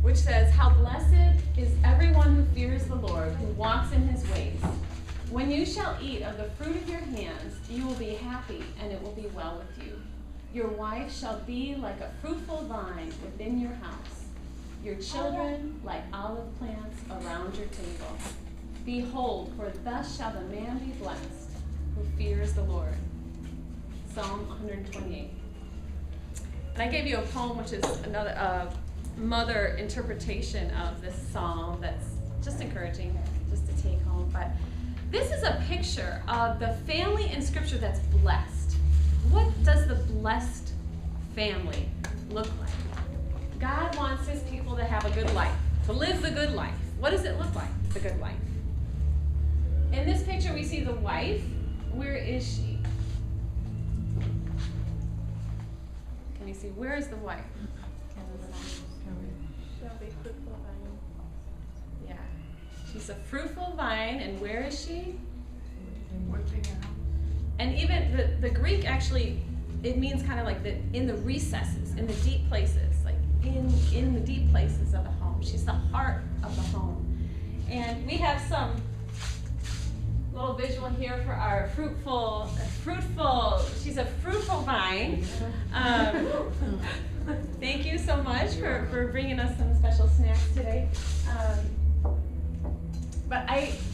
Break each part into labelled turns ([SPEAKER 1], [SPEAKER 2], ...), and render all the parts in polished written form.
[SPEAKER 1] which says, "How blessed is everyone who fears the Lord, who walks in his ways. When you shall eat of the fruit of your hands, you will be happy, and it will be well with you. Your wife shall be like a fruitful vine within your house, your children like olive plants around your table. Behold, for thus shall the man be blessed who fears the Lord." Psalm 128. And I gave you a poem, which is another mother interpretation of this psalm that's just encouraging, just to take home. But this is a picture of the family in Scripture that's blessed. What does the blessed family look like? God wants his people to have a good life, to live the good life. What does it look like, the good life? In this picture, we see the wife. Where is she? Can you see? Where is the wife? Yeah. She's a fruitful vine, and where is she? And even the Greek actually, it means kind of like in the recesses, in the deep places, like in the deep places of the home. She's the heart of the home. And we have some little visual here for our fruitful, she's a fruitful vine. Thank you so much for bringing us some special snacks today. But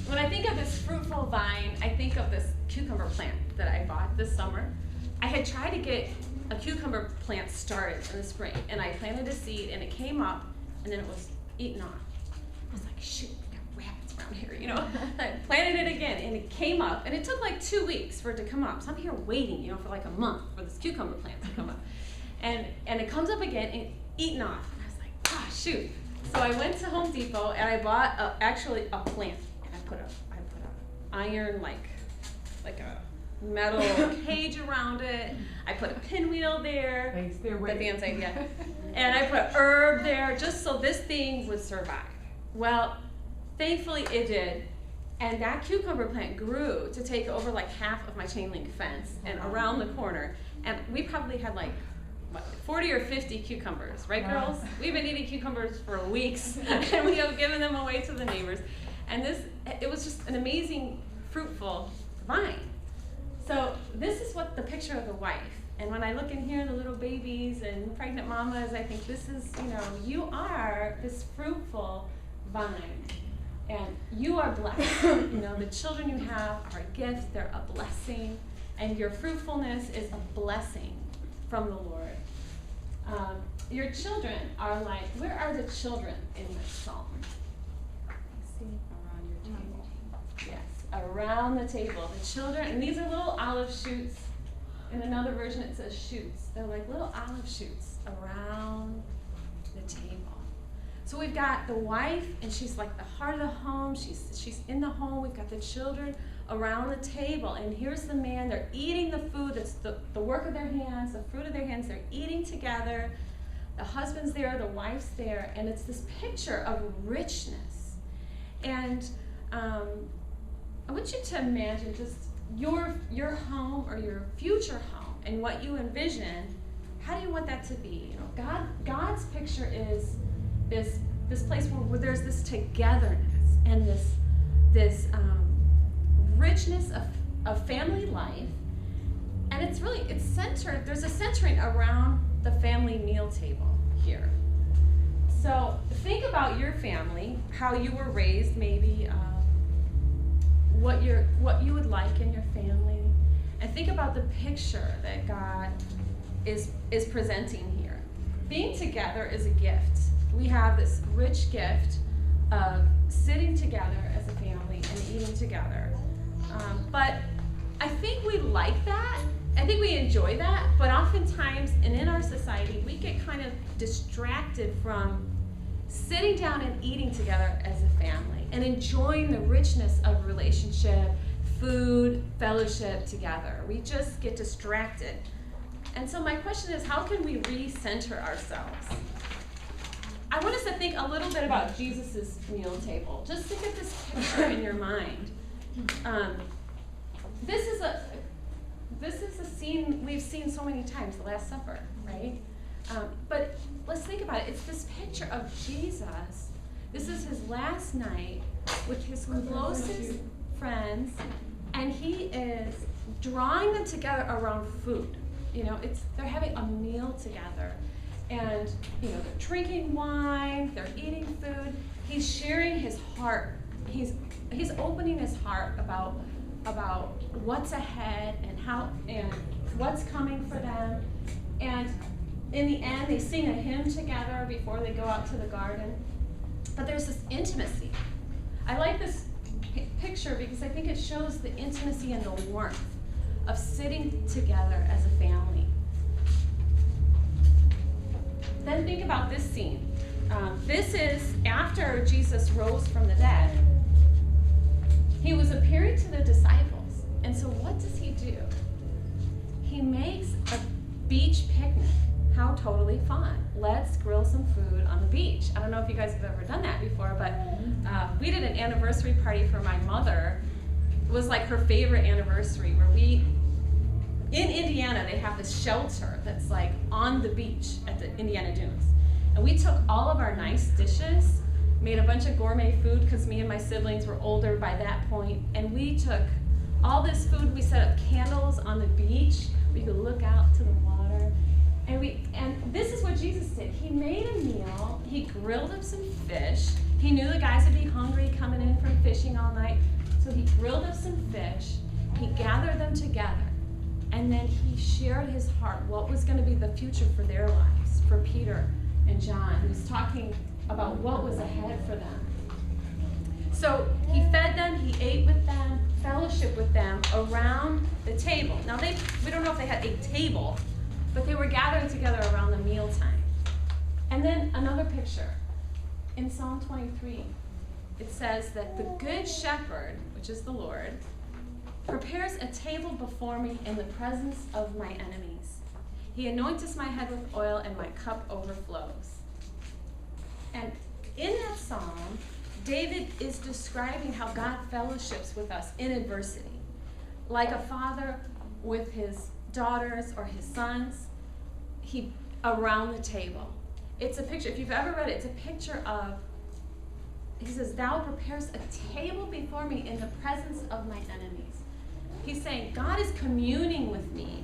[SPEAKER 1] when I think of this fruitful vine, I think of this cucumber plant that I bought this summer. I had tried to get a cucumber plant started in the spring, and I planted a seed, and it came up, and then it was eaten off. I was like, shoot, we got rabbits around here, you know. I planted it again, and it came up, and it took like 2 weeks for it to come up. So I'm here waiting, for like a month for this cucumber plant to come up. And it comes up again, and eaten off. And I was like, ah, shoot. So I went to Home Depot, and I bought actually a plant. And I put a iron, like a metal cage around it. I put a pinwheel there.
[SPEAKER 2] Thanks, they're
[SPEAKER 1] the inside, yeah. And I put herb there just so this thing would survive. Well, thankfully it did. And that cucumber plant grew to take over like half of my chain link fence and around the corner. And we probably had like 40 or 50 cucumbers, right, girls? We've been eating cucumbers for weeks, and we have given them away to the neighbors. And it was just an amazing, fruitful vine. So this is what the picture of the wife. And when I look in here, the little babies and pregnant mamas, I think this is, you are this fruitful vine. And you are blessed. The children you have are a gift, they're a blessing. And your fruitfulness is a blessing from the Lord. Your children are like, where are the children in this psalm? See, around your table. Yes, around the table. The children, and these are little olive shoots. In another version it says shoots. They're like little olive shoots around the table. So we've got the wife, and she's like the heart of the home. She's in the home. We've got the children around the table, and here's the man. They're eating the food that's the work of their hands, the fruit of their hands. They're eating together. The husband's there, the wife's there, and it's this picture of richness. And I want you to imagine just your home or your future home and what you envision. How do you want that to be? God's picture is this place where there's this togetherness and this richness of family life, and it's centered. There's a centering around the family meal table here. So think about your family, how you were raised, maybe what you would like in your family, and think about the picture that God is presenting here. Being together is a gift. We have this rich gift of sitting together as a family and eating together. But I think we like that. I think we enjoy that. But oftentimes, and in our society, we get kind of distracted from sitting down and eating together as a family and enjoying the richness of relationship, food, fellowship together. We just get distracted. And so my question is, how can we recenter ourselves? I want us to think a little bit about Jesus' meal table. Just think of this picture in your mind. This is a scene we've seen so many times, the Last Supper, right? But let's think about it. It's this picture of Jesus. This is his last night with his closest friends, and he is drawing them together around food. They're having a meal together, and they're drinking wine, they're eating food. He's sharing his heart. He's opening his heart about what's ahead and what's coming for them. And in the end, they sing a hymn together before they go out to the garden. But there's this intimacy. I like this picture because I think it shows the intimacy and the warmth of sitting together as a family. Then think about this scene. This is after Jesus rose from the dead. He was appearing to the disciples. And so what does he do? He makes a beach picnic. How totally fun. Let's grill some food on the beach. I don't know if you guys have ever done that before, but we did an anniversary party for my mother. It was like her favorite anniversary where in Indiana, they have this shelter that's like on the beach at the Indiana Dunes. And we took all of our nice dishes, made a bunch of gourmet food because me and my siblings were older by that point, and we took all this food. We set up candles on the beach where you could look out to the water. And this is what Jesus did. He made a meal. He grilled up some fish. He knew the guys would be hungry coming in from fishing all night, so he grilled up some fish. He gathered them together. And then he shared his heart, what was going to be the future for their lives, for Peter and John. He was talking about what was ahead for them. So he fed them, he ate with them, fellowship with them around the table. Now we don't know if they had a table, but they were gathering together around the mealtime. And then another picture. In Psalm 23, it says that the good shepherd, which is the Lord, prepares a table before me in the presence of my enemies. He anoints my head with oil, and my cup overflows. And in that psalm, David is describing how God fellowships with us in adversity. Like a father with his daughters or his sons, around the table. It's a picture, if you've ever read it, it's a picture of, he says, thou preparest a table before me in the presence of my enemies. He's saying, God is communing with me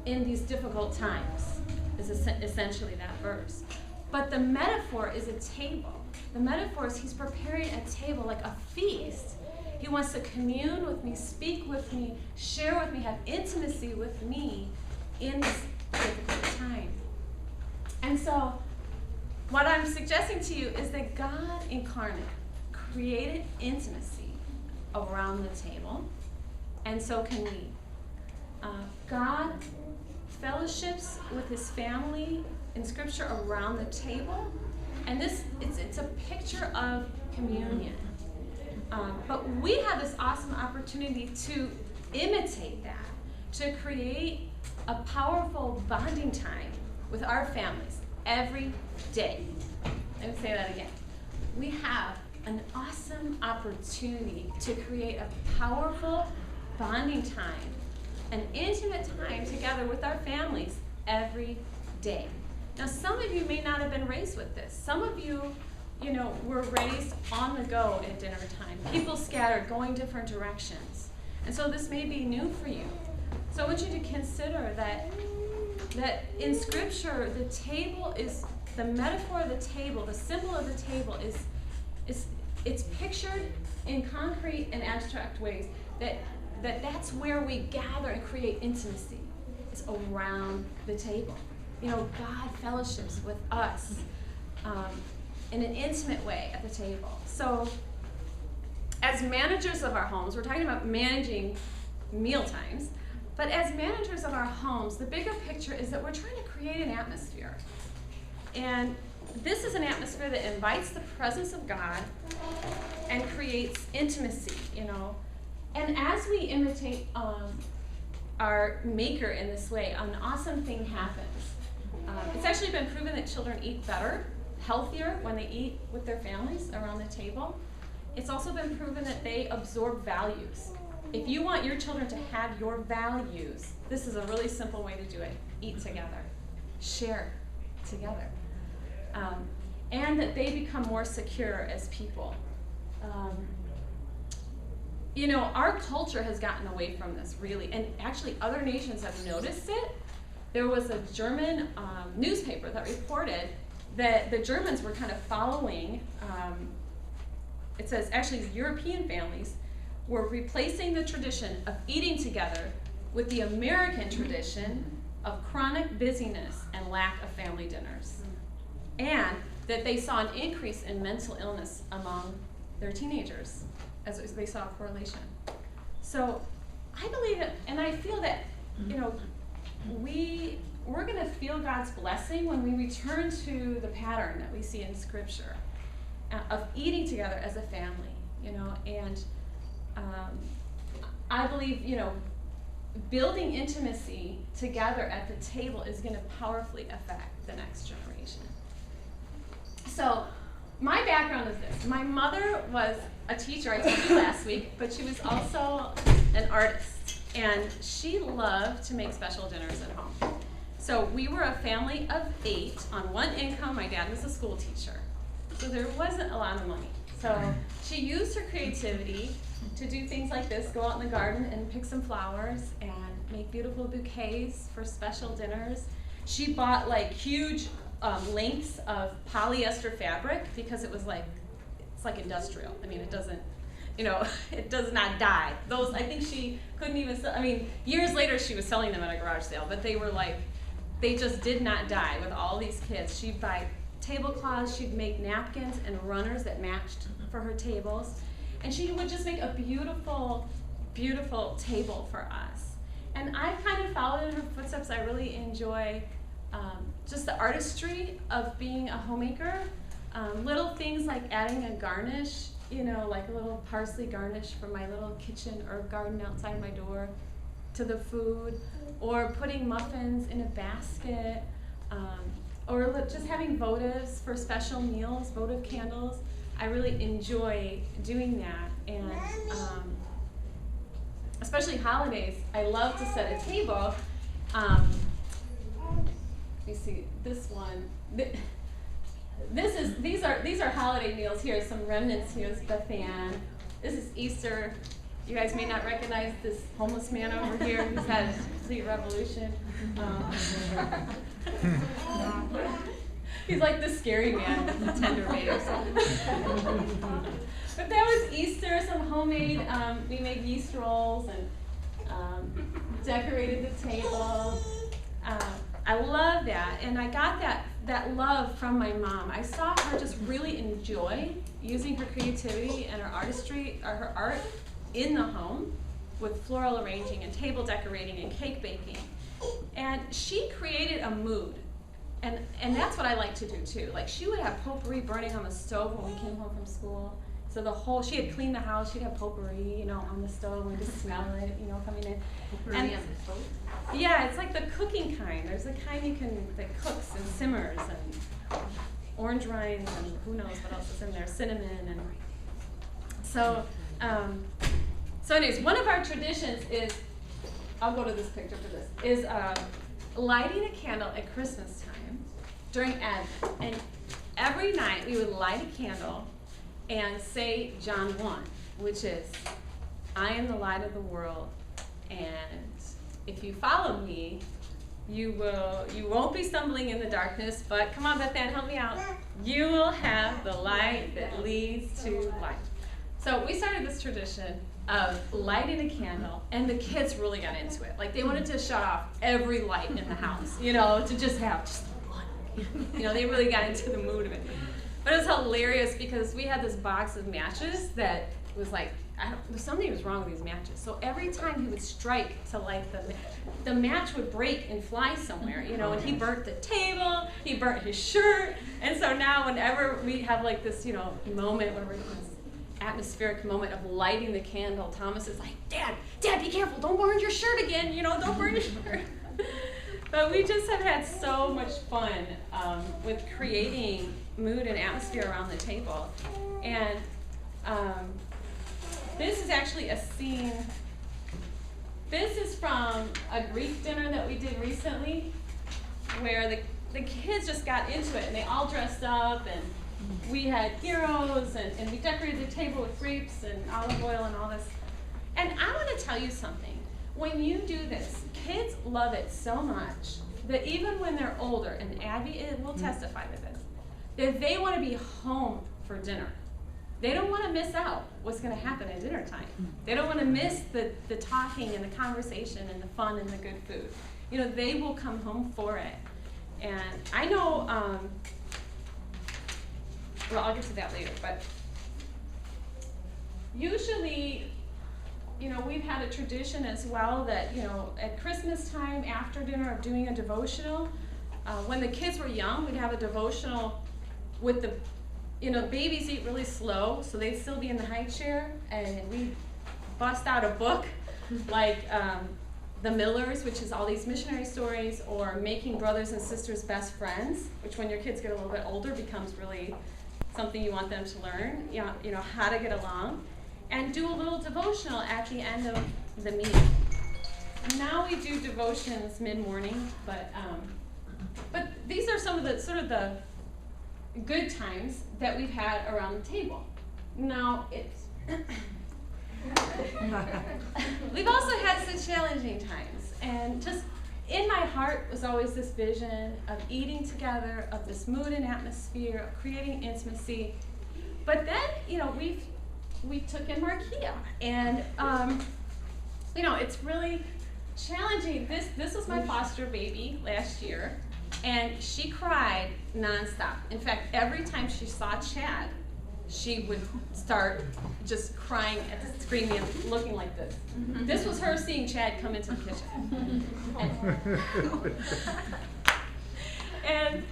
[SPEAKER 1] in these difficult times, is essentially that verse. But the metaphor is a table. The metaphor is he's preparing a table like a feast. He wants to commune with me, speak with me, share with me, have intimacy with me in this difficult time. And so what I'm suggesting to you is that God incarnate created intimacy around the table, and so can we. God fellowships with his family in Scripture around the table, and it's a picture of communion. But we have this awesome opportunity to imitate that, to create a powerful bonding time with our families every day. Let me say that again. We have an awesome opportunity to create a powerful bonding time, an intimate time together with our families every day. Now, some of you may not have been raised with this. Some of you, were raised on the go at dinner time. People scattered, going different directions. And so this may be new for you. So I want you to consider that in Scripture, the table is, the metaphor of the table, the symbol of the table it's pictured in concrete and abstract ways, that's where we gather and create intimacy. It's around the table. God fellowships with us in an intimate way at the table. So as managers of our homes, we're talking about managing meal times, but as managers of our homes, the bigger picture is that we're trying to create an atmosphere. And this is an atmosphere that invites the presence of God and creates intimacy, And as we imitate our Maker in this way, an awesome thing happens. It's actually been proven that children eat better, healthier when they eat with their families around the table. It's also been proven that they absorb values. If you want your children to have your values, this is a really simple way to do it. Eat together. Share. together. And that they become more secure as people. You know, our culture has gotten away from this, really, and actually other nations have noticed it. There was a German newspaper that reported that the Germans were kind of following, it says actually European families were replacing the tradition of eating together with the American tradition of chronic busyness and lack of family dinners. And that they saw an increase in mental illness among their teenagers, as they saw a correlation. So I believe it, and I feel that, you know, we're going to feel God's blessing when we return to the pattern that we see in Scripture of eating together as a family, you know, and I believe, you know, building intimacy together at the table is going to powerfully affect the next generation. So my background is this. My mother was a teacher, I told you last week, but she was also an artist, and she loved to make special dinners at home. So we were a family of 8 on one income. My dad was a school teacher, so there wasn't a lot of money. So she used her creativity to do things like this, go out in the garden and pick some flowers and make beautiful bouquets for special dinners. She bought like huge lengths of polyester fabric because it was like, it's like industrial. I mean, it doesn't, you know, it does not dye. Those, I think she couldn't even sell, I mean, years later she was selling them at a garage sale, but they were like, they just did not dye with all these kids. She'd buy tablecloths, she'd make napkins and runners that matched for her tables. And she would just make a beautiful, beautiful table for us. And I kind of followed in her footsteps. I really enjoy just the artistry of being a homemaker. Little things like adding a garnish, you know, like a little parsley garnish from my little kitchen or garden outside my door to the food, or putting muffins in a basket, or just having votives for special meals, votive candles. I really enjoy doing that, and especially holidays, I love to set a table. You see this one. These are holiday meals. Here are some remnants. Here's the fan. This is Easter. You guys may not recognize this homeless man over here who's had a complete revolution. He's like the scary man, the tender babes. But that was Easter, some homemade, we made yeast rolls and decorated the table. I love that, and I got that love from my mom. I saw her just really enjoy using her creativity and her artistry, or her art in the home with floral arranging and table decorating and cake baking. And she created a mood. And that's what I like to do too. Like, she would have potpourri burning on the stove when we came home from school. So she had cleaned the house, she'd have potpourri, you know, on the stove, and we just smell it, you know, coming in.
[SPEAKER 2] Potpourri on the stove?
[SPEAKER 1] Yeah, it's like the cooking kind. There's a kind that cooks and simmers, and orange rinds, and who knows what else is in there, cinnamon, and so anyways, one of our traditions is, I'll go to this picture for this, is lighting a candle at Christmas time during Advent. And every night we would light a candle and say John 1, which is, I am the light of the world, and if you follow me, you won't be stumbling in the darkness, but come on, Beth Ann, help me out. You will have the light that leads to life. So we started this tradition of lighting a candle, and the kids really got into it. Like, they wanted to shut off every light in the house, you know, to just have just one. You know, they really got into the mood of it. But it was hilarious because we had this box of matches that was like, something was wrong with these matches. So every time he would strike to light the match would break and fly somewhere, you know, and he burnt the table, he burnt his shirt. And so now whenever we have like this, you know, moment where we're in this atmospheric moment of lighting the candle, Thomas is like, Dad, be careful, don't burn your shirt again, you know, don't burn your shirt. But we just have had so much fun with creating mood and atmosphere around the table. And this is actually a scene. This is from a Greek dinner that we did recently, where the kids just got into it, and they all dressed up, and we had heroes, and we decorated the table with grapes and olive oil and all this. And I want to tell you something. When you do this, kids love it so much that even when they're older, and Abby will testify to this, that they want to be home for dinner. They don't want to miss out what's going to happen at dinner time. They don't want to miss the talking and the conversation and the fun and the good food. You know, they will come home for it. And I know, well, I'll get to that later, but usually, you know, we've had a tradition as well that, you know, at Christmas time after dinner of doing a devotional. When the kids were young, we'd have a devotional with the, you know, babies eat really slow, so they'd still be in the high chair, and we'd bust out a book like The Millers, which is all these missionary stories, or Making Brothers and Sisters Best Friends, which when your kids get a little bit older becomes really something you want them to learn, you know, how to get along, and do a little devotional at the end of the meeting. Now we do devotions mid-morning, but these are some of the sort of the good times that we've had around the table. Now it's we've also had some challenging times, and just in my heart was always this vision of eating together, of this mood and atmosphere, of creating intimacy. But then, you know, we took in Marquia, and you know, it's really challenging. This was my foster baby last year, and she cried nonstop. In fact, every time she saw Chad, she would start just crying, screaming, and looking like this. This was her seeing Chad come into the kitchen. And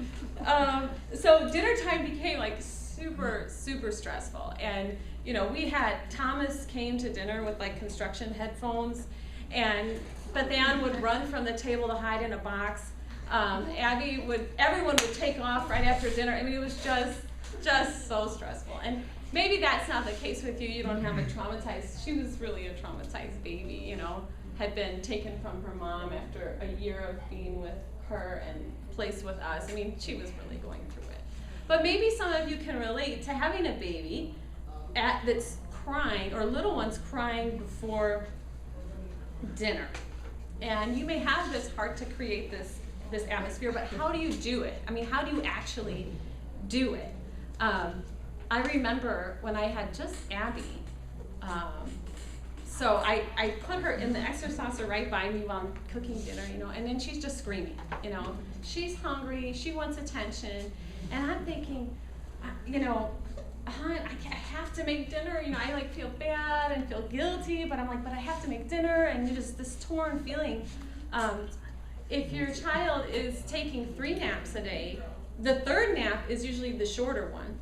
[SPEAKER 1] so dinner time became like super, super stressful. And you know, we had, Thomas came to dinner with like construction headphones, and Bethan would run from the table to hide in a box. Everyone would take off right after dinner. I mean, it was just so stressful. And maybe that's not the case with you. You don't have a traumatized, she was really a traumatized baby, you know, had been taken from her mom after a year of being with her and placed with us. I mean, she was really going through it. But maybe some of you can relate to having a baby that's crying, or little ones crying before dinner. And you may have this heart to create this atmosphere, but how do you do it? I mean, how do you actually do it? I remember when I had just Abby, so I put her in the exerciser right by me while I'm cooking dinner, you know, and then she's just screaming, you know. She's hungry, she wants attention, and I'm thinking, you know, I have to make dinner, you know, I like feel bad and feel guilty, but I'm like, but I have to make dinner, and just this torn feeling. If your child is taking 3 naps a day, the 3rd nap is usually the shorter one,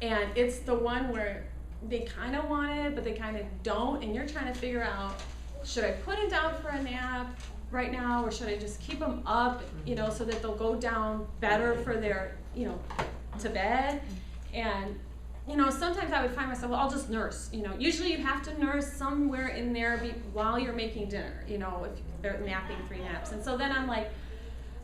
[SPEAKER 1] and it's the one where they kind of want it, but they kind of don't, and you're trying to figure out, should I put them down for a nap right now, or should I just keep them up, you know, so that they'll go down better for their, you know, to bed. And you know, sometimes I would find myself, well, I'll just nurse, you know. Usually you have to nurse somewhere in there while you're making dinner, you know, if they're napping 3 naps. And so then I'm like,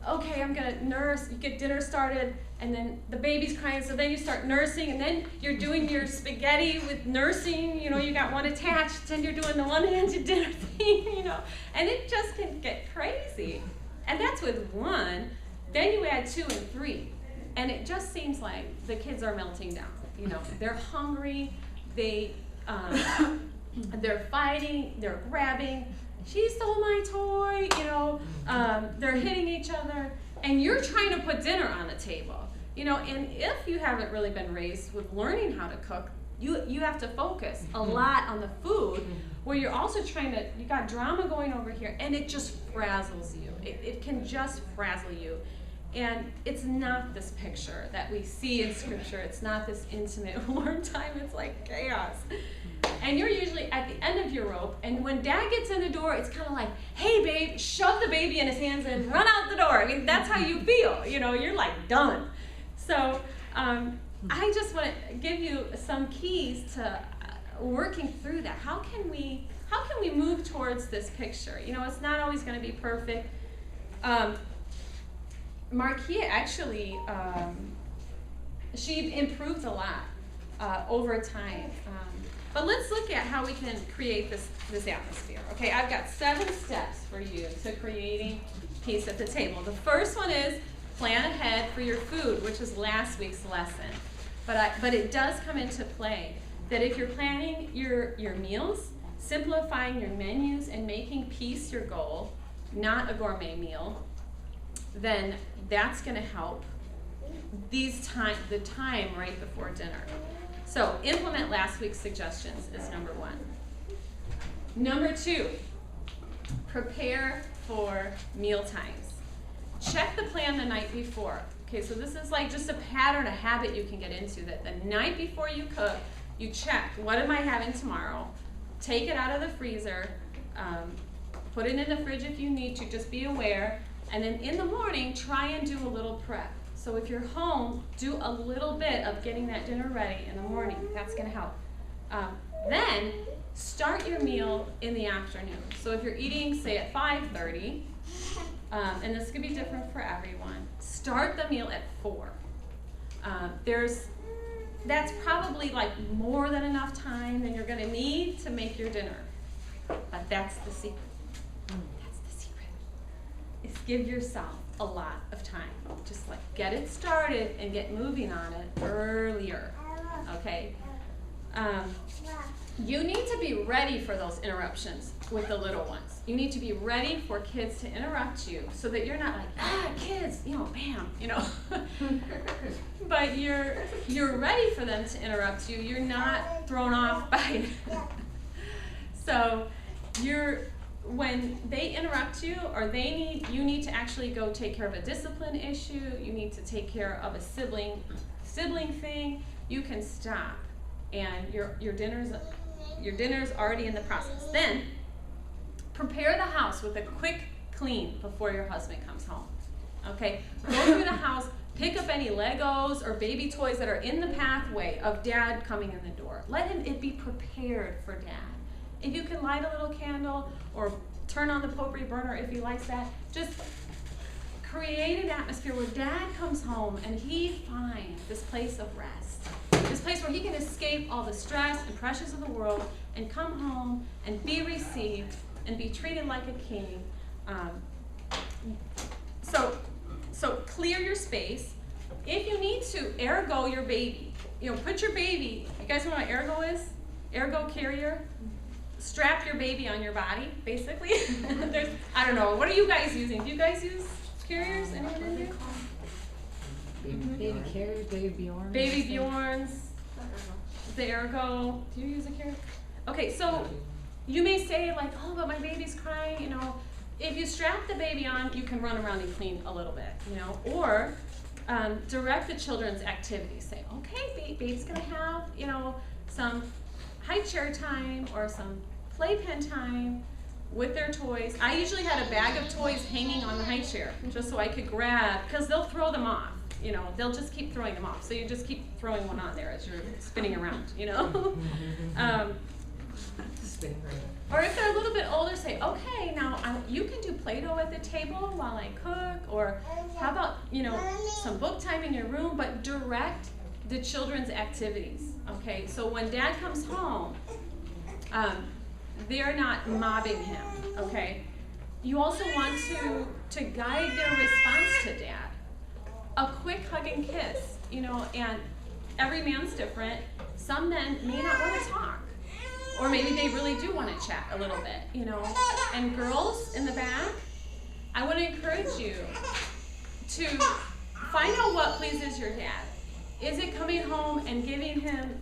[SPEAKER 1] okay, I'm gonna nurse, you get dinner started, and then the baby's crying, so then you start nursing, and then you're doing your spaghetti with nursing, you know, you got one attached, and you're doing the one-handed dinner thing, you know, and it just can get crazy. And that's with 1. Then you add 2 and 3, and it just seems like the kids are melting down. You know, they're hungry, they're fighting, they're grabbing, she stole my toy, you know, they're hitting each other, and you're trying to put dinner on the table, you know. And if you haven't really been raised with learning how to cook, you have to focus a lot on the food, where you're also trying to, you got drama going over here, and it just frazzles you. It can just frazzle you. And it's not this picture that we see in Scripture. It's not this intimate, warm time. It's like chaos. And you're usually at the end of your rope, and when Dad gets in the door, it's kind of like, hey, babe, shove the baby in his hands and run out the door. I mean, that's how you feel. You know, you're like done. So I just want to give you some keys to working through that. How can we move towards this picture? You know, it's not always going to be perfect. Marquia actually, she improved a lot over time. But let's look at how we can create this atmosphere. Okay, I've got 7 steps for you to creating peace at the table. The first one is plan ahead for your food, which was last week's lesson. But it does come into play that if you're planning your meals, simplifying your menus, and making peace your goal, not a gourmet meal, then that's going to help the time right before dinner. So implement last week's suggestions is number 1. Number 2, prepare for meal times. Check the plan the night before. Okay, so this is like just a pattern, a habit you can get into, that the night before you cook, you check, what am I having tomorrow? Take it out of the freezer, put it in the fridge if you need to, just be aware, and then in the morning, try and do a little prep. So if you're home, do a little bit of getting that dinner ready in the morning. That's going to help. Then start your meal in the afternoon. So if you're eating, say, at 5:30, and this could be different for everyone, start the meal at 4. That's probably like more than enough time than you're going to need to make your dinner. But that's the secret. That's the secret. Is give yourself a lot of time. Just like get it started and get moving on it earlier. Okay? You need to be ready for those interruptions with the little ones. You need to be ready for kids to interrupt you so that you're not like, kids, bam, But you're ready for them to interrupt you. You're not thrown off by it. So when they interrupt you or you need to actually go take care of a discipline issue, you need to take care of a sibling thing, you can stop. And your dinner's already in the process. Then prepare the house with a quick clean before your husband comes home. Okay? Go through the house, pick up any Legos or baby toys that are in the pathway of Dad coming in the door. Let it be prepared for Dad. If you can light a little candle or turn on the potpourri burner if he likes that, just create an atmosphere where Dad comes home and he finds this place of rest. This place where he can escape all the stress and pressures of the world and come home and be received and be treated like a king. So clear your space. If you need to, ergo your baby. Put your baby, you guys know what ergo is? Ergo carrier? Strap your baby on your body, basically. I don't know, what are you guys using? Do you guys use carriers? Anyone in here?
[SPEAKER 2] Baby carriers, baby Bjorns.
[SPEAKER 1] Baby Bjorns, the ergo. Do you use a carrier? Okay, so you may say like, but my baby's crying, If you strap the baby on, you can run around and clean a little bit, or direct the children's activities. Say, okay, baby's gonna have, some high chair time or some playpen time with their toys. I usually had a bag of toys hanging on the high chair just so I could grab, because they'll throw them off. They'll just keep throwing them off. So you just keep throwing one on there as you're spinning around,
[SPEAKER 2] Spinning around.
[SPEAKER 1] Or if they're a little bit older, say, okay, now you can do Play-Doh at the table while I cook, or how about, some book time in your room, but direct the children's activities, okay? So when Dad comes home, they're not mobbing him, okay? You also want to guide their response to Dad. A quick hug and kiss, and every man's different. Some men may not want to talk, or maybe they really do want to chat a little bit, And girls in the back, I want to encourage you to find out what pleases your dad. Is it coming home and giving him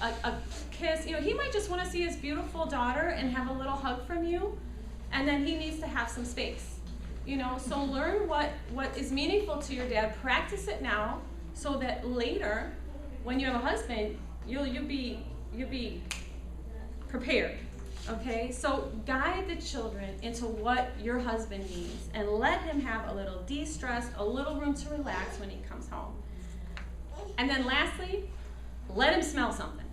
[SPEAKER 1] a kiss? He might just want to see his beautiful daughter and have a little hug from you, and then he needs to have some space. So learn what is meaningful to your dad. Practice it now, so that later, when you have a husband, you'll be prepared. Okay? So guide the children into what your husband needs, and let him have a little de-stress, a little room to relax when he comes home. And then lastly, let him smell something.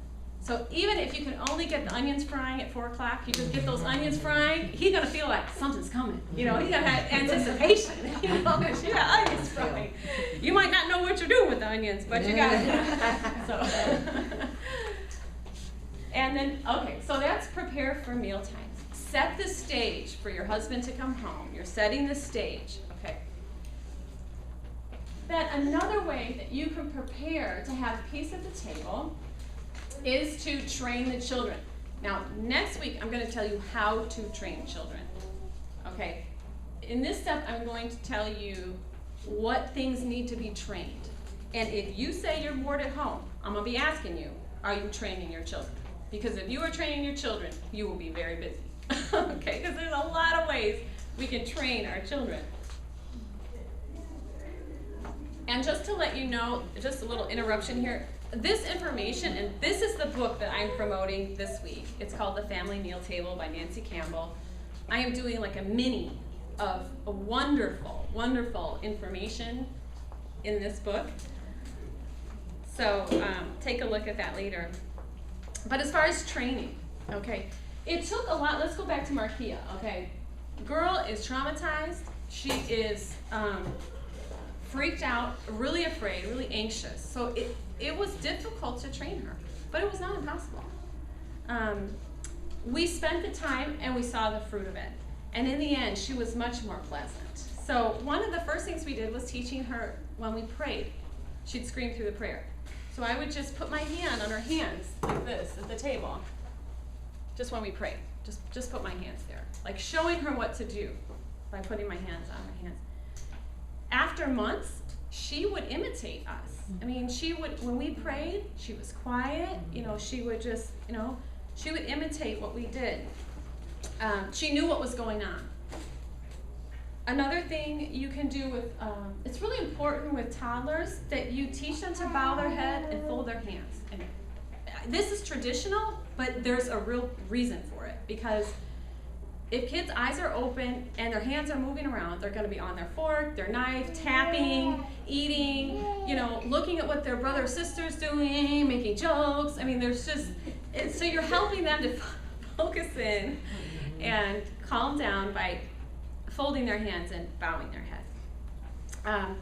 [SPEAKER 1] So even if you can only get the onions frying at 4 o'clock, you just get those onions frying, he's gonna feel like something's coming. You know, he's gonna have anticipation, you know, because you got onions frying. You might not know what you're doing with the onions, but you got it. So, and then, okay, so that's prepare for meal times. Set the stage for your husband to come home. You're setting the stage, okay? Then another way that you can prepare to have peace at the table is to train the children. Now, next week, I'm going to tell you how to train children, okay? In this step, I'm going to tell you what things need to be trained. And if you say you're bored at home, I'm going to be asking you, are you training your children? Because if you are training your children, you will be very busy, okay? Because there's a lot of ways we can train our children. And just to let you know, just a little interruption here, this information, and this is the book that I'm promoting this week. It's called The Family Meal Table by Nancy Campbell. I am doing like a mini of a wonderful, wonderful information in this book. So take a look at that later. But as far as training, okay, it took a lot. Let's go back to Markia, okay. Girl is traumatized. She is freaked out, really afraid, really anxious. So it was difficult to train her, but it was not impossible. We spent the time and we saw the fruit of it. And in the end, she was much more pleasant. So one of the first things we did was teaching her when we prayed. She'd scream through the prayer. So I would just put my hand on her hands like this at the table, just when we prayed. Just put my hands there, like showing her what to do by putting my hands on her hands. After months, she would imitate us. I mean, she would, when we prayed, she was quiet, you know, she would just, you know, she would imitate what we did. She knew what was going on. Another thing you can do with, it's really important with toddlers that you teach them to bow their head and fold their hands. And this is traditional, but there's a real reason for it, because if kids' eyes are open and their hands are moving around, they're going to be on their fork, their knife, tapping, eating, you know, looking at what their brother or sister's doing, making jokes. I mean, there's just, so you're helping them to focus in and calm down by folding their hands and bowing their head.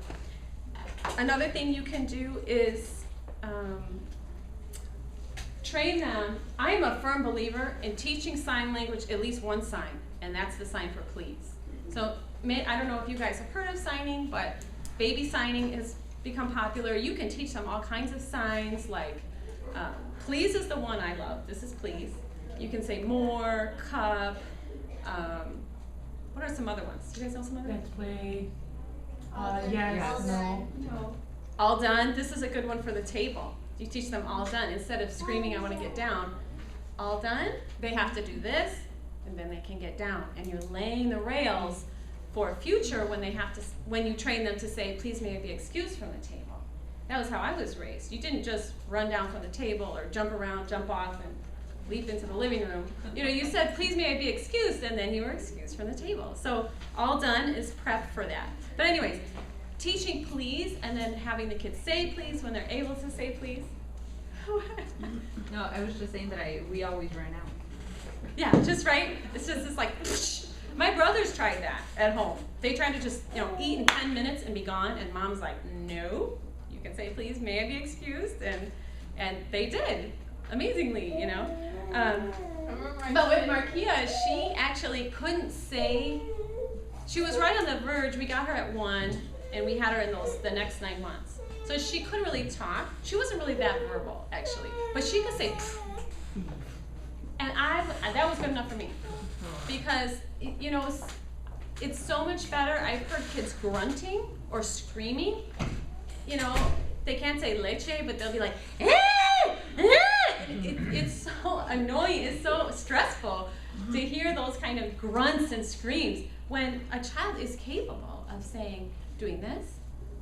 [SPEAKER 1] Another thing you can do is train them. I am a firm believer in teaching sign language, at least one sign, and that's the sign for please. So I don't know if you guys have heard of signing, but baby signing has become popular. You can teach them all kinds of signs, like please is the one I love. This is please. You can say more, cup. What are some other ones? Do you guys know some other ones?
[SPEAKER 3] Play. Yes.
[SPEAKER 2] No.
[SPEAKER 1] All done. This is a good one for the table. You teach them all done. Instead of screaming, I want to get down, all done, they have to do this, and then they can get down. And you're laying the rails for future when they have to, when you train them to say, please may I be excused from the table. That was how I was raised. You didn't just run down from the table or jump around, jump off, and leap into the living room. You know, you said, please may I be excused, and then you were excused from the table. So all done is prep for that. But anyways, teaching please and then having the kids say please when they're able to say please.
[SPEAKER 4] No, I was just saying that we always ran out.
[SPEAKER 1] Yeah, just right. It's like, my brothers tried that at home. They tried to just, you know, eat in 10 minutes and be gone, and mom's like, no, you can say please, may I be excused, and they did, amazingly, you know. But with Markia, she actually couldn't say. She was right on the verge. We got her at 1, and we had her in the next 9 months. So she couldn't really talk. She wasn't really that verbal, actually. But she could say, and that was good enough for me. Because, you know, it's so much better. I've heard kids grunting or screaming. You know, they can't say leche, but they'll be like, it's so annoying. It's so stressful to hear those kind of grunts and screams when a child is capable of saying, doing this,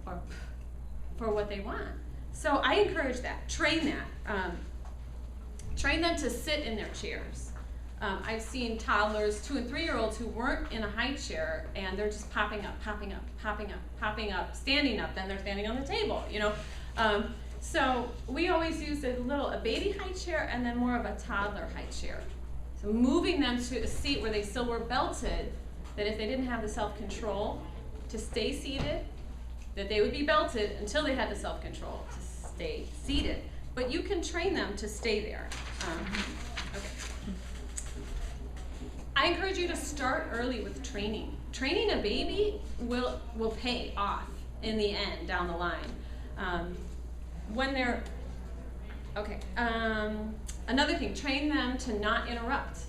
[SPEAKER 1] or for what they want. So I encourage that. Train that. Train them to sit in their chairs. I've seen toddlers, 2- and 3-year-olds who weren't in a high chair, and they're just popping up, standing up, then they're standing on the table, you know. So we always use a baby high chair and then more of a toddler high chair. So moving them to a seat where they still were belted, that if they didn't have the self-control to stay seated, that they would be belted until they had the self-control to stay seated. But you can train them to stay there. Okay. I encourage you to start early with training. Training a baby will pay off in the end, down the line. When they're, okay, another thing, train them to not interrupt.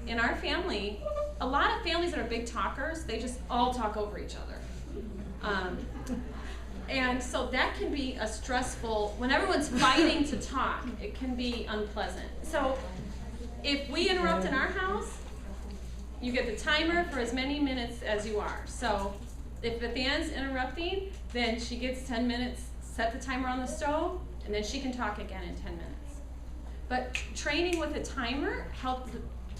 [SPEAKER 1] In our family, a lot of families that are big talkers, they just all talk over each other. And so that can be a stressful, when everyone's fighting to talk, it can be unpleasant. So if we interrupt in our house, you get the timer for as many minutes as you are. So if the fan's interrupting, then she gets 10 minutes, set the timer on the stove, and then she can talk again in 10 minutes. But training with a timer helps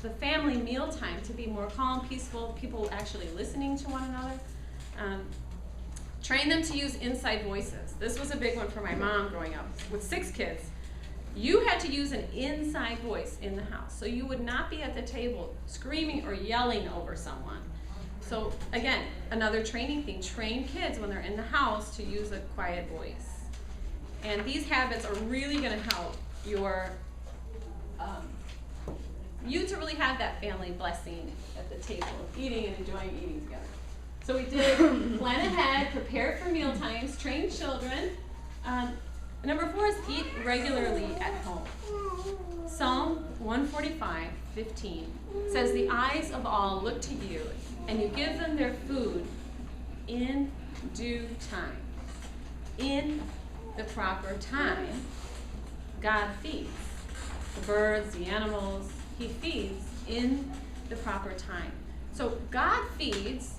[SPEAKER 1] the family mealtime to be more calm, peaceful, people actually listening to one another. Train them to use inside voices. This was a big one for my mom growing up. With 6 kids, you had to use an inside voice in the house. So you would not be at the table screaming or yelling over someone. So again, another training thing, train kids when they're in the house to use a quiet voice. And these habits are really gonna help you to really have that family blessing at the table, eating and enjoying eating together. So we did plan ahead, prepare for meal times, train children. Number 4 is eat regularly at home. Psalm 145:15 says, "The eyes of all look to you, and you give them their food in due time." In the proper time, God feeds the birds, the animals. He feeds in the proper time. So God feeds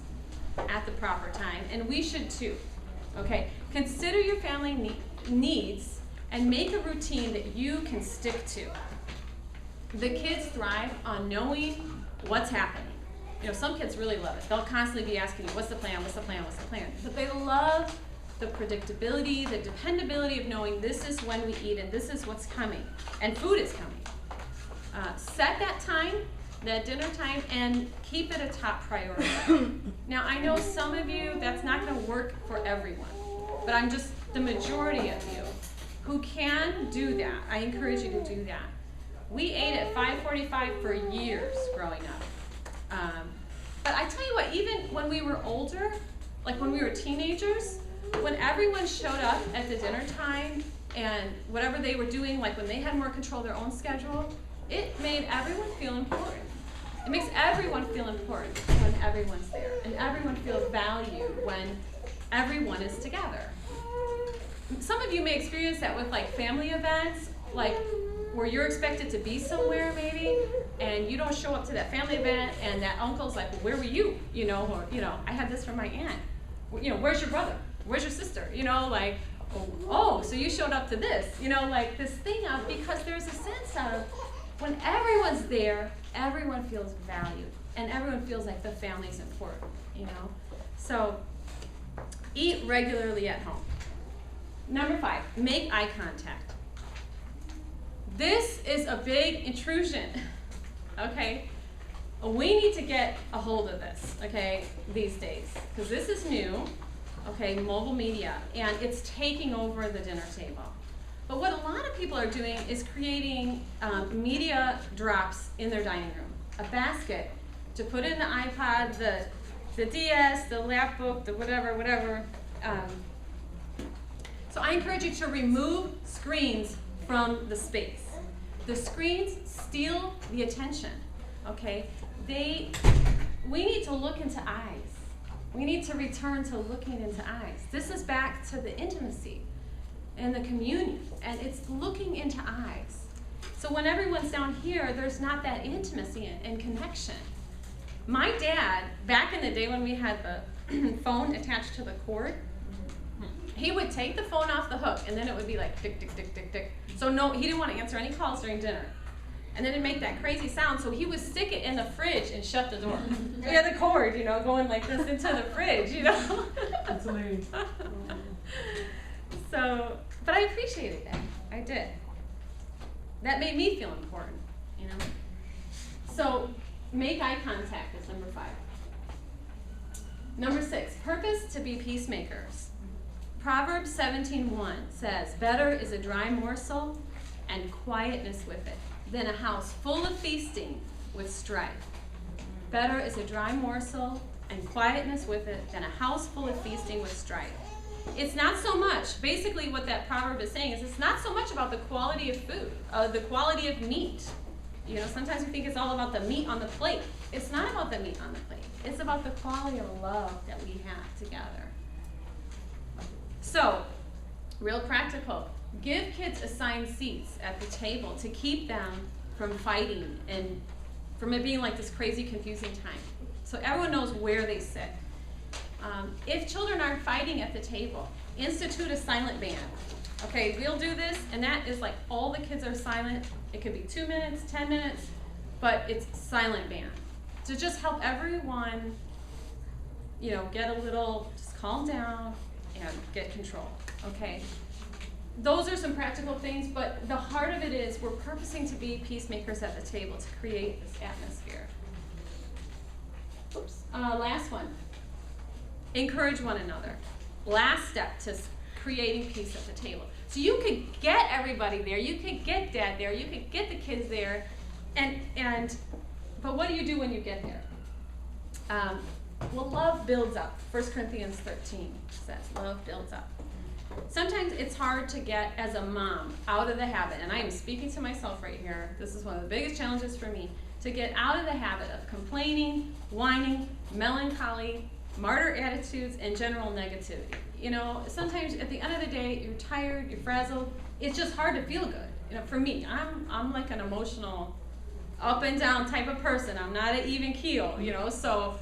[SPEAKER 1] at the proper time, and we should too. Okay? Consider your family needs and make a routine that you can stick to. The kids thrive on knowing what's happening. You know, some kids really love it. They'll constantly be asking you, what's the plan, what's the plan, what's the plan? But they love the predictability, the dependability of knowing this is when we eat and this is what's coming. And food is coming. Set that time, that dinner time, and keep it a top priority. Now, I know some of you, that's not going to work for everyone. But I'm just the majority of you who can do that. I encourage you to do that. We ate at 5:45 for years growing up. But I tell you what, even when we were older, like when we were teenagers, when everyone showed up at the dinner time and whatever they were doing, like when they had more control of their own schedule, it made everyone feel important. It makes everyone feel important when everyone's there, and everyone feels valued when everyone is together. Some of you may experience that with like family events, like where you're expected to be somewhere maybe, and you don't show up to that family event, and that uncle's like, well, where were you? You know, or, you know, I had this from my aunt. You know, where's your brother? Where's your sister? You know, like, oh, so you showed up to this. You know, like this thing of, because there's a sense of when everyone's there, everyone feels valued, and everyone feels like the family's important, you know? So, eat regularly at home. Number 5, make eye contact. This is a big intrusion, okay? We need to get a hold of this, okay, these days, because this is new, okay, mobile media, and it's taking over the dinner table. But what a lot of people are doing is creating media drops in their dining room. A basket to put in the iPod, the DS, the lapbook, the whatever. So I encourage you to remove screens from the space. The screens steal the attention, okay? We need to look into eyes. We need to return to looking into eyes. This is back to the intimacy and the communion, and it's looking into eyes. So when everyone's down here, there's not that intimacy and connection. My dad, back in the day when we had the phone attached to the cord, he would take the phone off the hook, and then it would be like tick, tick, tick, tick, tick. So no, he didn't want to answer any calls during dinner. And then it'd make that crazy sound, so he would stick it in the fridge and shut the door. We had the cord, you know, going like this into the fridge, you know.
[SPEAKER 3] That's hilarious.
[SPEAKER 1] So But I appreciated that. I did. That made me feel important, you know? So, make eye contact is number 5. Number 6, purpose to be peacemakers. Proverbs 17:1 says, better is a dry morsel and quietness with it than a house full of feasting with strife. Better is a dry morsel and quietness with it than a house full of feasting with strife. It's not so much, basically what that proverb is saying is it's not so much about the quality of food, the quality of meat. You know, sometimes we think it's all about the meat on the plate. It's not about the meat on the plate. It's about the quality of love that we have together. So, real practical. Give kids assigned seats at the table to keep them from fighting and from it being like this crazy, confusing time. So everyone knows where they sit. If children are fighting at the table, institute a silent band. Okay, we'll do this, and that is like all the kids are silent. It could be 2 minutes, 10 minutes, but it's silent band. To just help everyone, you know, get a little, just calm down and get control, okay? Those are some practical things, but the heart of it is we're purposing to be peacemakers at the table to create this atmosphere. Oops. Last one. Encourage one another. Last step to creating peace at the table. So you could get everybody there. You could get dad there. You could get the kids there. But what do you do when you get there? Well, love builds up. 1 Corinthians 13 says love builds up. Sometimes it's hard to get, as a mom, out of the habit, and I am speaking to myself right here. This is one of the biggest challenges for me, to get out of the habit of complaining, whining, melancholy, martyr attitudes, and general negativity. You know, sometimes at the end of the day, you're tired, you're frazzled. It's just hard to feel good. You know, for me, I'm like an emotional, up and down type of person. I'm not an even keel. You know, so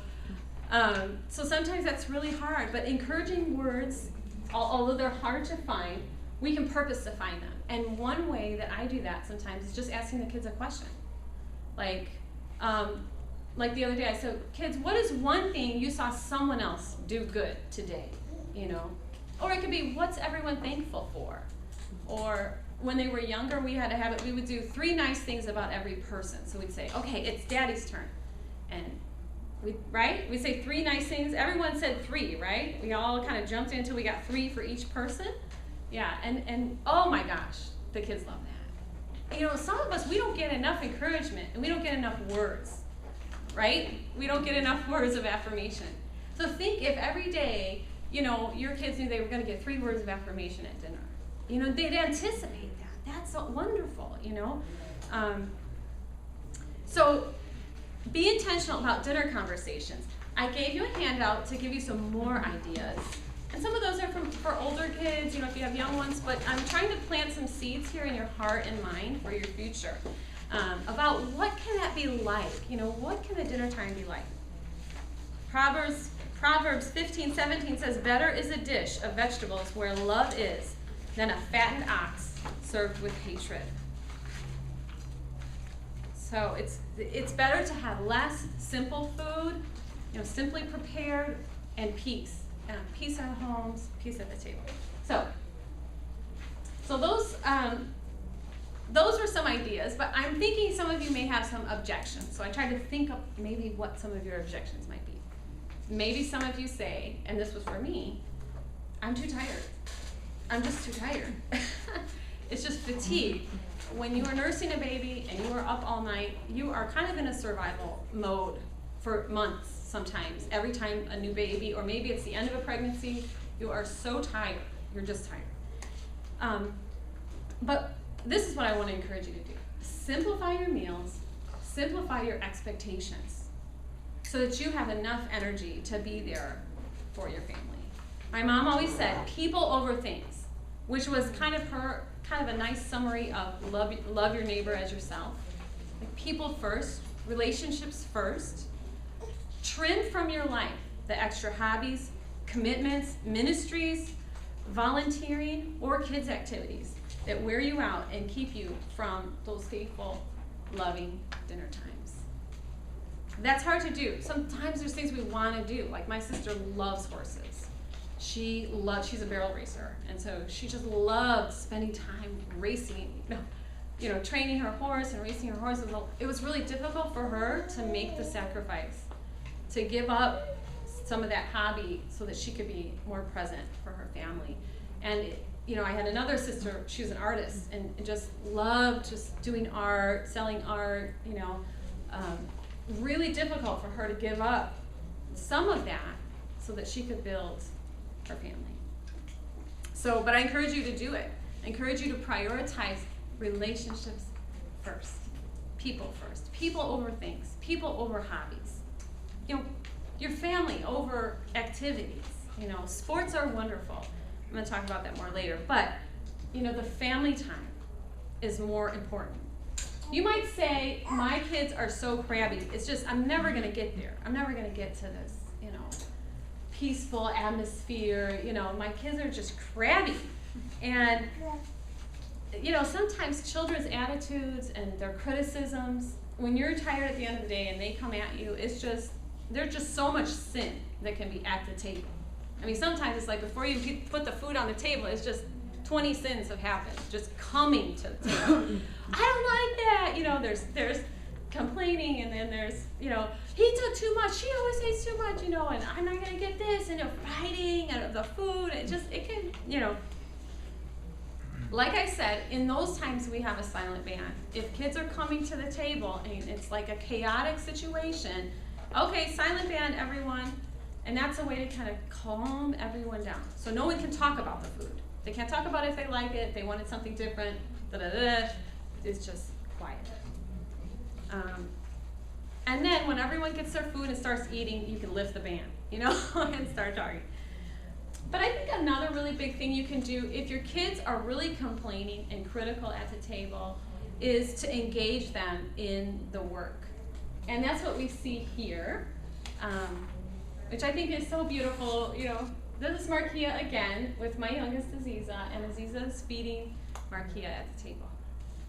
[SPEAKER 1] sometimes that's really hard. But encouraging words, although they're hard to find, we can purpose to find them. And one way that I do that sometimes is just asking the kids a question. Like the other day, I said, kids, what is one thing you saw someone else do good today? You know, or it could be, what's everyone thankful for? Or when they were younger, we had a habit, we would do 3 nice things about every person. So we'd say, okay, it's Daddy's turn. And we'd say 3 nice things. Everyone said 3, right? We all kind of jumped in until we got 3 for each person. Yeah, and oh my gosh, the kids love that. You know, some of us, we don't get enough encouragement, and we don't get enough words, right? We don't get enough words of affirmation. So think if every day, you know, your kids knew they were going to get 3 words of affirmation at dinner. You know, they'd anticipate that. That's so wonderful, you know? So be intentional about dinner conversations. I gave you a handout to give you some more ideas. And some of those are for older kids, you know, if you have young ones, but I'm trying to plant some seeds here in your heart and mind for your future about what can that be like? You know, what can the dinner time be like? Proverbs 15:17 says, better is a dish of vegetables where love is than a fattened ox served with hatred. So it's better to have less simple food, you know, simply prepared, and peace. Peace in our homes, peace at the table. So those were some ideas, but I'm thinking some of you may have some objections. So I tried to think of maybe what some of your objections might be. Maybe some of you say, and this was for me, I'm too tired. I'm just too tired. It's just fatigue. When you are nursing a baby and you are up all night, you are kind of in a survival mode for months sometimes. Every time a new baby, or maybe it's the end of a pregnancy, you are so tired. You're just tired. But this is what I want to encourage you to do. Simplify your meals. Simplify your expectations so that you have enough energy to be there for your family. My mom always said, people over things, which was kind of a nice summary of love your neighbor as yourself. Like people first, relationships first. Trim from your life the extra hobbies, commitments, ministries, volunteering, or kids' activities that wear you out and keep you from those faithful, loving dinner times. That's hard to do. Sometimes there's things we want to do, like my sister loves horses. she's a barrel racer, and so she just loved spending time racing, training her horse and racing her horse. It was really difficult for her to make the sacrifice, to give up some of that hobby so that she could be more present for her family. And I had another sister, she was an artist and just loved just doing art, selling art, really difficult for her to give up some of that so that she could build her family. So, but I encourage you to do it. I encourage you to prioritize relationships first, people over things, people over hobbies. Your family over activities. Sports are wonderful. I'm going to talk about that more later. But, the family time is more important. You might say, my kids are so crabby. It's just, I'm never going to get there. I'm never going to get to this, peaceful atmosphere. My kids are just crabby. And, sometimes children's attitudes and their criticisms, when you're tired at the end of the day and they come at you, there's just so much sin that can be at the table. I mean, sometimes it's like before you put the food on the table, it's just 20 sins have happened, just coming to the table. I don't like that. There's complaining, and then there's, he took too much, she always eats too much, and I'm not going to get this, and fighting, and the food, it can, like I said, in those times we have a silent ban. If kids are coming to the table and it's like a chaotic situation, okay, silent ban, everyone. And that's a way to kind of calm everyone down. So no one can talk about the food. They can't talk about if they like it, they wanted something different, It's just quiet. And then when everyone gets their food and starts eating, you can lift the ban, and start talking. But I think another really big thing you can do if your kids are really complaining and critical at the table is to engage them in the work. And that's what we see here, which I think is so beautiful. This is Markia again with my youngest Aziza, and Aziza is feeding Markia at the table.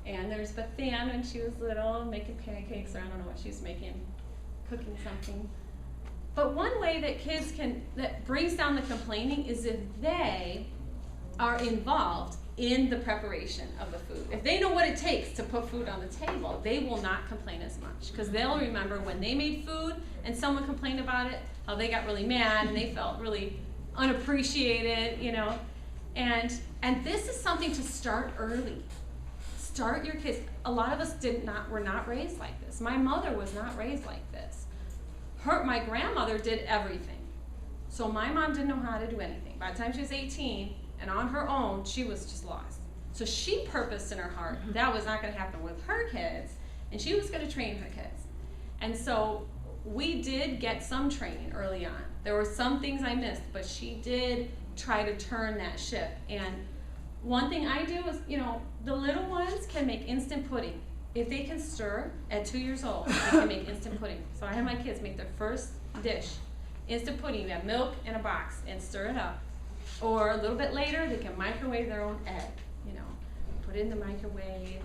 [SPEAKER 1] And there's Bethan when she was little, making pancakes, or I don't know what she was making, cooking something. But one way that that brings down the complaining is if they are involved in the preparation of the food. If they know what it takes to put food on the table, they will not complain as much, because they'll remember when they made food and someone complained about it, how they got really mad and they felt really unappreciated, And this is something to start early. Start your kids. A lot of us were not raised like this. My mother was not raised like this. My grandmother did everything. So my mom didn't know how to do anything. By the time she was 18 and on her own, she was just lost. So she purposed in her heart that was not going to happen with her kids, and she was going to train her kids. And so we did get some training early on. There were some things I missed, but she did try to turn that ship. And one thing I do is, the little ones can make instant pudding. If they can stir at 2 years old, they can make instant pudding. So I have my kids make their first dish, instant pudding. You have milk in a box and stir it up. Or a little bit later, they can microwave their own egg, put it in the microwave.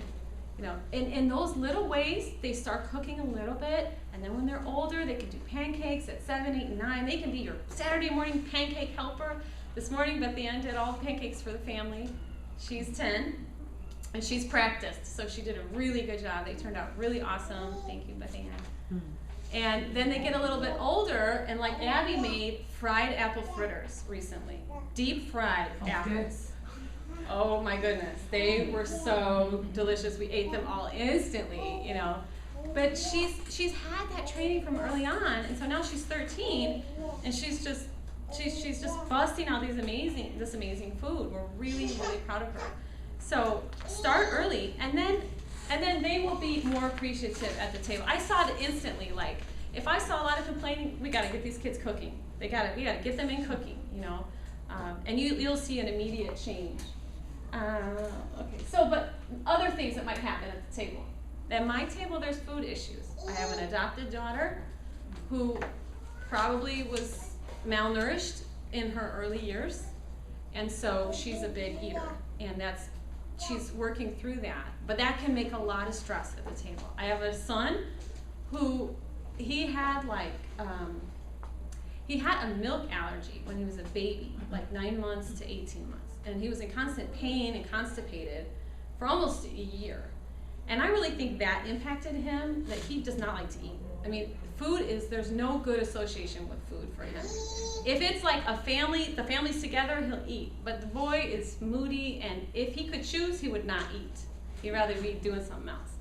[SPEAKER 1] In those little ways, they start cooking a little bit, and then when they're older, they can do pancakes at 7, 8, and 9. They can be your Saturday morning pancake helper. This morning, Beth Ann did all the pancakes for the family. She's 10. And she's practiced, so she did a really good job. They turned out really awesome. Thank you, Beth Ann. And then they get a little bit older, and like Abby made fried apple fritters recently. Deep fried apples. Oh my goodness, they were so delicious. We ate them all instantly, But she's had that training from early on, and so now she's 13, and she's just busting out this amazing food. We're really, really proud of her. So start early, and then they will be more appreciative at the table. I saw it instantly. Like if I saw a lot of complaining, we got to get these kids cooking. We got to get them in cooking, and you'll see an immediate change. Okay. So, but other things that might happen at the table. At my table, there's food issues. I have an adopted daughter who probably was malnourished in her early years, and so she's a big eater, and she's working through that, but that can make a lot of stress at the table. I have a son who he had He had a milk allergy when he was a baby, like 9 months to 18 months. And he was in constant pain and constipated for almost a year. And I really think that impacted him, that he does not like to eat. I mean, there's no good association with food for him. If it's like a family, the family's together, he'll eat. But the boy is moody, and if he could choose, he would not eat. He'd rather be doing something else.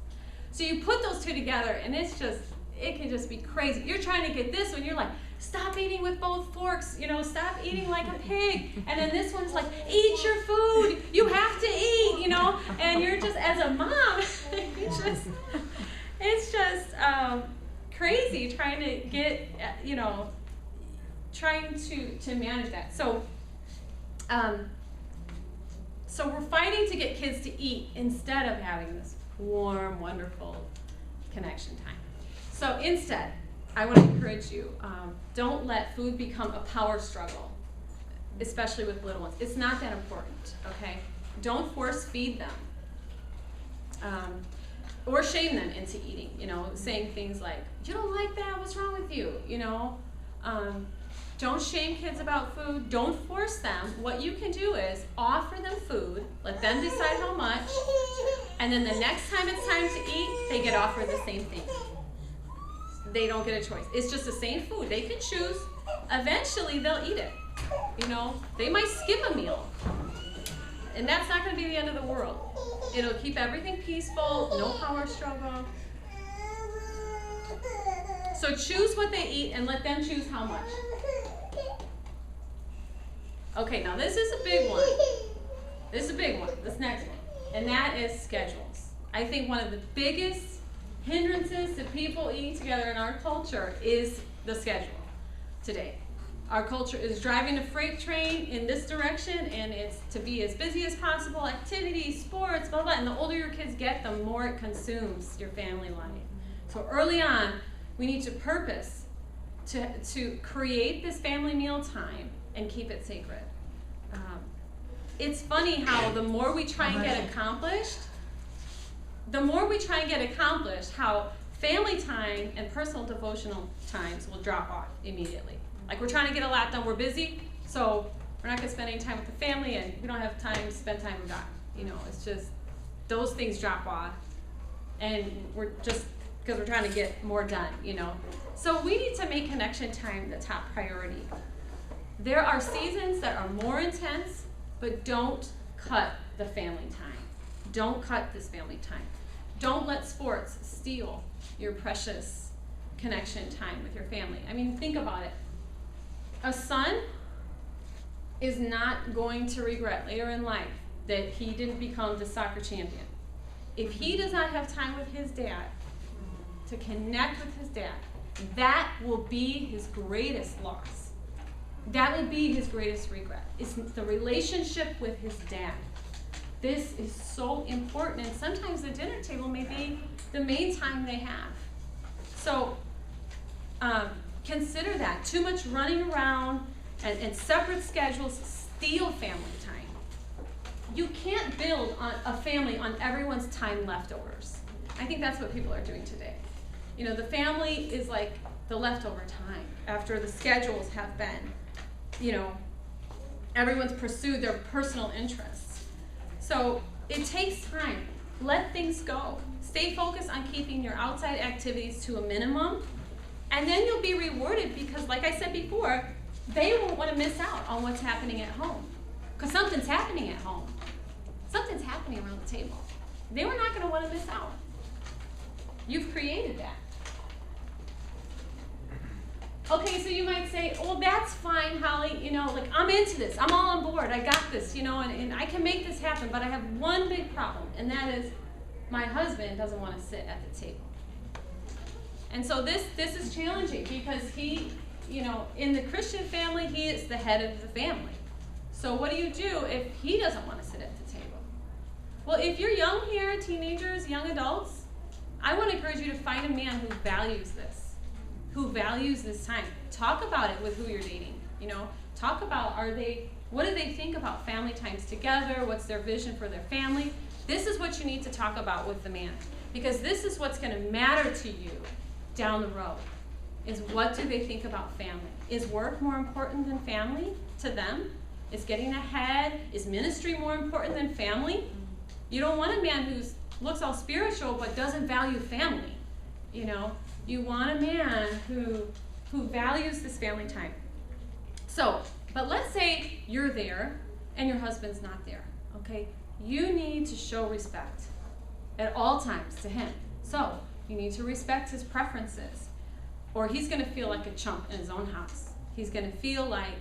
[SPEAKER 1] So you put those two together, and it can just be crazy. You're trying to get this one, you're like, stop eating with both forks, stop eting like a pig. And then this one's like, eat your food, you have to eat, and you're just, as a mom, it's just crazy trying to get, trying to manage that. So we're fighting to get kids to eat instead of having this warm, wonderful connection time. So instead, I want to encourage you, don't let food become a power struggle, especially with little ones. It's not that important, okay? Don't force feed them or shame them into eating, saying things like, you don't like that, what's wrong with you, Don't shame kids about food. Don't force them. What you can do is offer them food, let them decide how much, and then the next time it's time to eat, they get offered the same thing. They don't get a choice. It's just the same food. They can choose. Eventually, they'll eat it. They might skip a meal. And that's not going to be the end of the world. It'll keep everything peaceful, no power struggle. So choose what they eat and let them choose how much. Okay, now this is a big one. This next one. And that is schedules. I think one of the biggest hindrances to people eating together in our culture is the schedule today. Our culture is driving a freight train in this direction, and it's to be as busy as possible, activities, sports, blah, blah. And the older your kids get, the more it consumes your family life. So early on, we need to purpose to create this family meal time and keep it sacred. It's funny how the more we try and get accomplished, how family time and personal devotional times will drop off immediately. Like, we're trying to get a lot done, we're busy, so we're not going to spend any time with the family, and we don't have time to spend time with God. It's just, those things drop off, and we're just, because we're trying to get more done, So we need to make connection time the top priority. There are seasons that are more intense, but don't cut the family time. Don't cut this family time. Don't let sports steal your precious connection time with your family. I mean, think about it. A son is not going to regret later in life that he didn't become the soccer champion. If he does not have time with his dad, to connect with his dad, that will be his greatest loss. That will be his greatest regret. It's the relationship with his dad. This is so important, and sometimes the dinner table may be the main time they have. So consider that. Too much running around and separate schedules steal family time. You can't build a family on everyone's time leftovers. I think that's what people are doing today. The family is like the leftover time after the schedules have been, everyone's pursued their personal interests. So it takes time. Let things go. Stay focused on keeping your outside activities to a minimum, and then you'll be rewarded because, like I said before, they won't want to miss out on what's happening at home, because something's happening at home. Something's happening around the table. They were not going to want to miss out. You've created that. Okay, so you might say, oh, that's fine, Holly, I'm into this, I'm all on board, I got this, and I can make this happen, but I have one big problem, and that is my husband doesn't want to sit at the table. And so this is challenging because he, in the Christian family, he is the head of the family. So what do you do if he doesn't want to sit at the table? Well, if you're young here, teenagers, young adults, I want to encourage you to find a man who values this. Who values this time. Talk about it with who you're dating. Talk about what do they think about family times together? What's their vision for their family? This is what you need to talk about with the man, because this is what's going to matter to you down the road. is what do they think about family? Is work more important than family to them? Is getting ahead? Is ministry more important than family? You don't want a man who looks all spiritual but doesn't value family. You know, you want a man who values this family time. So, but let's say you're there and your husband's not there, okay? You need to show respect at all times to him. So, you need to respect his preferences, or he's going to feel like a chump in his own house. He's going to feel like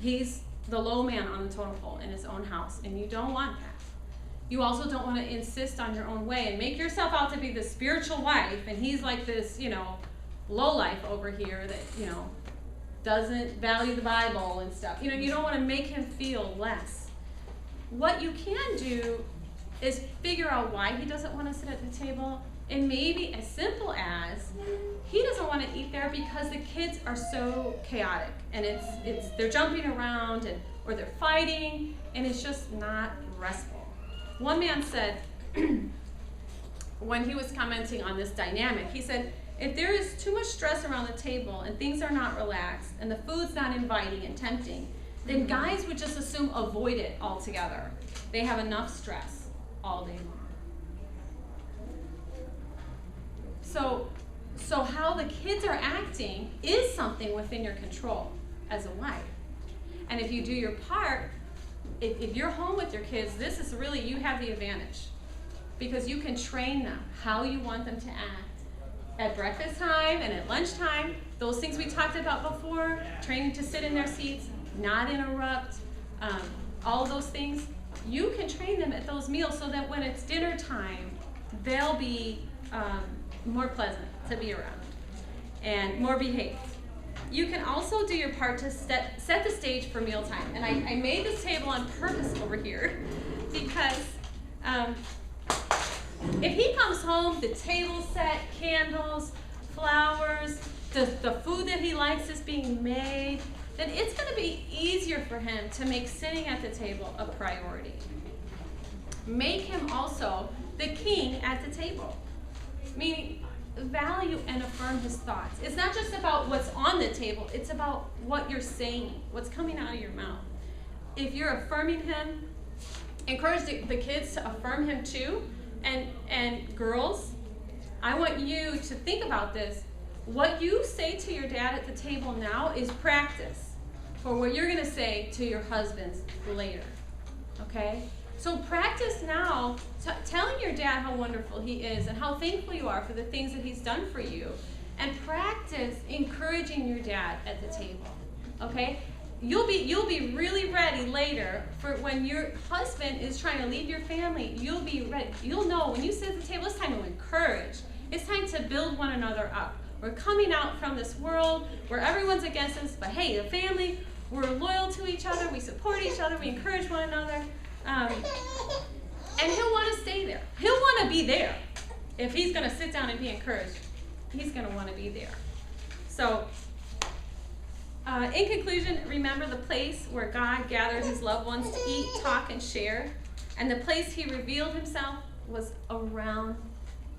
[SPEAKER 1] he's the low man on the totem pole in his own house, and you don't want that. You also don't want to insist on your own way and make yourself out to be the spiritual wife, and he's like this, you know, lowlife over here that, you know, doesn't value the Bible and stuff. You know, you don't want to make him feel less. What you can do is figure out why he doesn't want to sit at the table, and maybe as simple as he doesn't want to eat there because the kids are so chaotic, and they're jumping around or they're fighting, and it's just not restful. One man said, when he was commenting on this dynamic, he said, if there is too much stress around the table and things are not relaxed and the food's not inviting and tempting, then guys would just assume avoid it altogether. They have enough stress all day long. So how the kids are acting is something within your control as a wife. And if you do your part, if you're home with your kids, this is really, you have the advantage. Because you can train them how you want them to act at breakfast time and at lunchtime. Those things we talked about before, training to sit in their seats, not interrupt, all of those things. You can train them at those meals so that when it's dinner time, they'll be more pleasant to be around and more behaved. You can also do your part to set the stage for mealtime. And I made this table on purpose over here because if he comes home, the table's set, candles, flowers, the food that he likes is being made, then it's going to be easier for him to make sitting at the table a priority. Make him also the king at the table, meaning value and affirm his thoughts. It's not just about what's on the table, it's about what you're saying, what's coming out of your mouth. If you're affirming him, encourage the kids to affirm him too. And girls, I want you to think about this. What you say to your dad at the table now is practice for what you're going to say to your husbands later. Okay? So practice now telling your dad how wonderful he is and how thankful you are for the things that he's done for you. And practice encouraging your dad at the table. Okay? You'll be really ready later for when your husband is trying to leave your family. You'll be ready. You'll know when you sit at the table, it's time to encourage. It's time to build one another up. We're coming out from this world where everyone's against us, but hey, the family, we're loyal to each other, we support each other, we encourage one another. And he'll want to stay there. He'll want to be there. If he's going to sit down and be encouraged, he's going to want to be there. So, in conclusion, remember the place where God gathered his loved ones to eat, talk, and share. And the place he revealed himself was around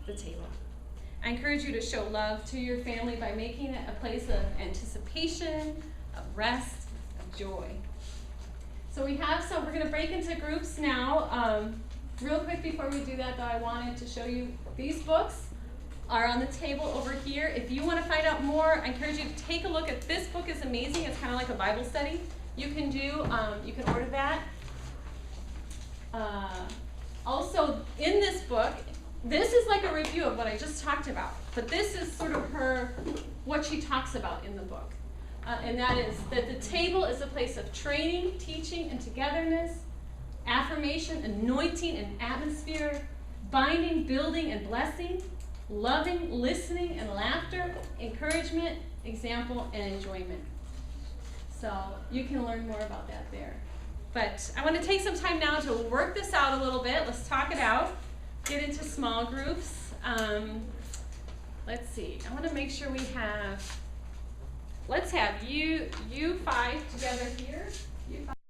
[SPEAKER 1] the table. I encourage you to show love to your family by making it a place of anticipation, of rest, of joy. So we're going to break into groups now. Real quick before we do that, though, I wanted to show you these books are on the table over here. If you want to find out more, I encourage you to take a look at this book. It's amazing. It's kind of like a Bible study. You can order that. Also, in this book, this is like a review of what I just talked about. But this is sort of what she talks about in the book. And that is that the table is a place of training, teaching, and togetherness, affirmation, anointing, and atmosphere, binding, building, and blessing, loving, listening, and laughter, encouragement, example, and enjoyment. So you can learn more about that there. But I want to take some time now to work this out a little bit. Let's talk it out. Get into small groups. Let's see. I want to make sure we have... Let's have you five together here. You five.